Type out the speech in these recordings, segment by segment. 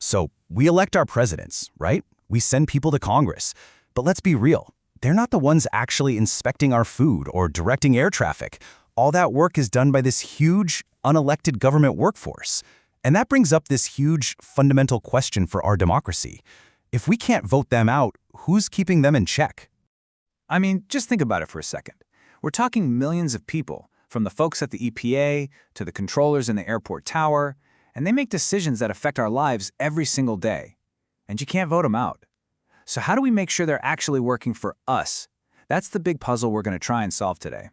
So we elect our presidents, right? We send people to Congress. But let's be real. They're not the ones actually inspecting our food or directing air traffic. All that work is done by this huge, unelected government workforce. And that brings up this huge, fundamental question for our democracy. If we can't vote them out, who's keeping them in check? I mean, just think about it for a second. We're talking millions of people, from the folks at the EPA to the controllers in the airport tower, and they make decisions that affect our lives every single day. And you can't vote them out. So how do we make sure they're actually working for us? That's the big puzzle we're going to try and solve today.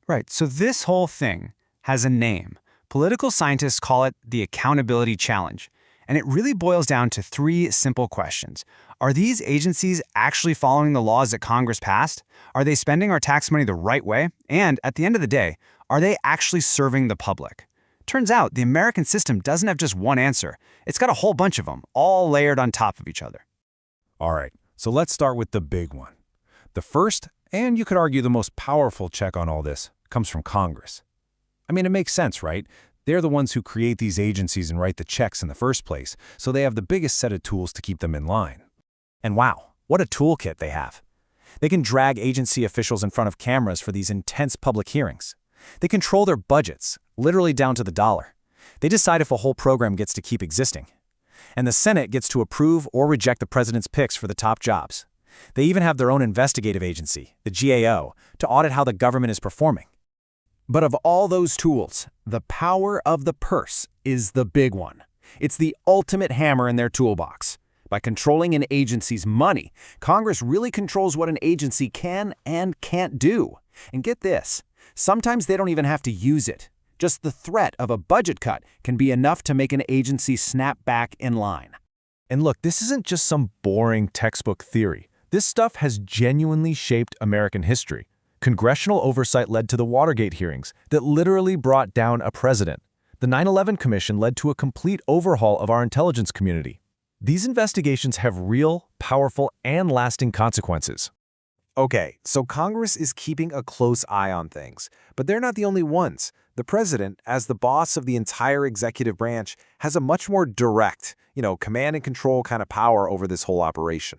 Right, so this whole thing has a name. Political scientists call it the accountability challenge. And it really boils down to three simple questions. Are these agencies actually following the laws that Congress passed? Are they spending our tax money the right way? And at the end of the day, are they actually serving the public? Turns out the American system doesn't have just one answer. It's got a whole bunch of them, all layered on top of each other. All right, so let's start with the big one. The first, and you could argue the most powerful check on all this, comes from Congress. I mean, it makes sense, right? They're the ones who create these agencies and write the checks in the first place, so they have the biggest set of tools to keep them in line. And wow, what a toolkit they have. They can drag agency officials in front of cameras for these intense public hearings. They control their budgets, literally down to the dollar. They decide if a whole program gets to keep existing. And the Senate gets to approve or reject the president's picks for the top jobs. They even have their own investigative agency, the GAO, to audit how the government is performing. But of all those tools, the power of the purse is the big one. It's the ultimate hammer in their toolbox. By controlling an agency's money, Congress really controls what an agency can and can't do. And get this, sometimes they don't even have to use it. Just the threat of a budget cut can be enough to make an agency snap back in line. And look, this isn't just some boring textbook theory. This stuff has genuinely shaped American history. Congressional oversight led to the Watergate hearings that literally brought down a president. The 9/11 Commission led to a complete overhaul of our intelligence community. These investigations have real, powerful, and lasting consequences. Okay, so Congress is keeping a close eye on things, but they're not the only ones. The president, as the boss of the entire executive branch, has a much more direct, command and control kind of power over this whole operation.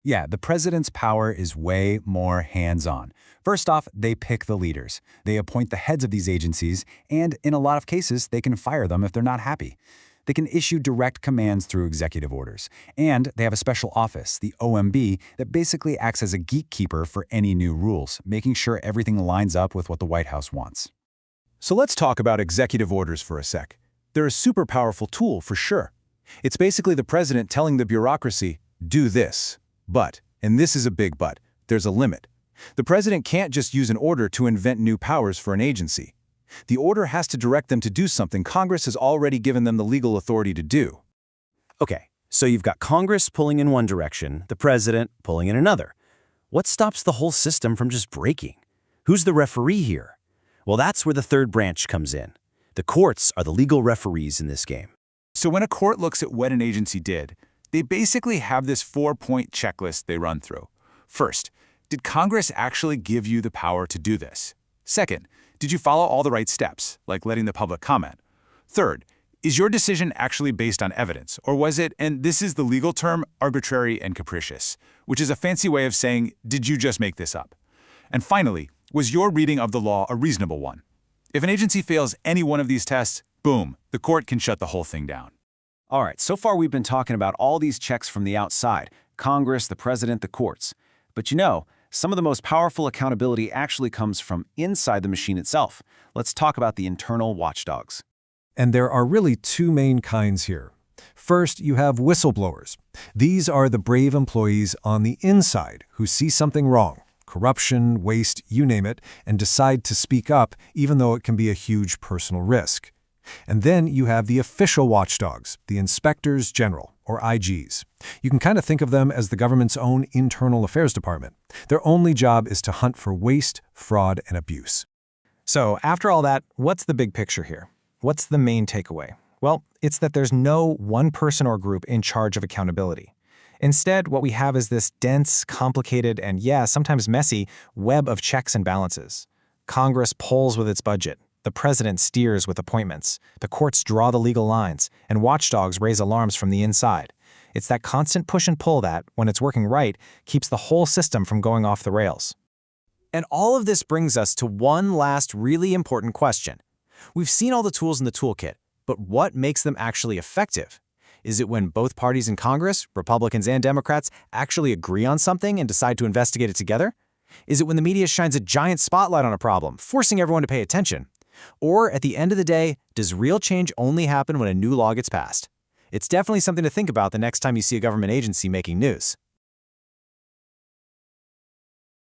Yeah, the president's power is way more hands-on. First off, they pick the leaders. They appoint the heads of these agencies, and in a lot of cases, they can fire them if they're not happy. They can issue direct commands through executive orders. And they have a special office, the OMB, that basically acts as a gatekeeper for any new rules, making sure everything lines up with what the White House wants. So let's talk about executive orders for a sec. They're a super powerful tool for sure. It's basically the president telling the bureaucracy, do this. But, and this is a big but, there's a limit. The president can't just use an order to invent new powers for an agency. The order has to direct them to do something Congress has already given them the legal authority to do. Okay, so you've got Congress pulling in one direction, the president pulling in another. What stops the whole system from just breaking? Who's the referee here? Well, that's where the third branch comes in. The courts are the legal referees in this game. So when a court looks at what an agency did, they basically have this 4-point checklist they run through. First, did Congress actually give you the power to do this? Second, did you follow all the right steps, like letting the public comment? Third, is your decision actually based on evidence, or was it, and this is the legal term, arbitrary and capricious, which is a fancy way of saying, did you just make this up? And finally, was your reading of the law a reasonable one? If an agency fails any one of these tests, boom, the court can shut the whole thing down. All right, so far we've been talking about all these checks from the outside, Congress, the president, the courts. But some of the most powerful accountability actually comes from inside the machine itself. Let's talk about the internal watchdogs. And there are really two main kinds here. First, you have whistleblowers. These are the brave employees on the inside who see something wrong, corruption, waste, you name it, and decide to speak up even though it can be a huge personal risk. And then you have the official watchdogs, the inspectors general, or IGs. You can kind of think of them as the government's own internal affairs department. Their only job is to hunt for waste, fraud, and abuse. So after all that, what's the big picture here? What's the main takeaway? Well, it's that there's no one person or group in charge of accountability. Instead, what we have is this dense, complicated, and sometimes messy web of checks and balances. Congress pulls with its budget. The The president steers with appointments, the courts draw the legal lines, and watchdogs raise alarms from the inside. It's that constant push and pull that, when it's working right, keeps the whole system from going off the rails. And all of this brings us to one last really important question. We've seen all the tools in the toolkit, but what makes them actually effective? Is it when both parties in Congress, Republicans and Democrats, actually agree on something and decide to investigate it together? Is it when the media shines a giant spotlight on a problem, forcing everyone to pay attention? Or, at the end of the day, does real change only happen when a new law gets passed? It's definitely something to think about the next time you see a government agency making news.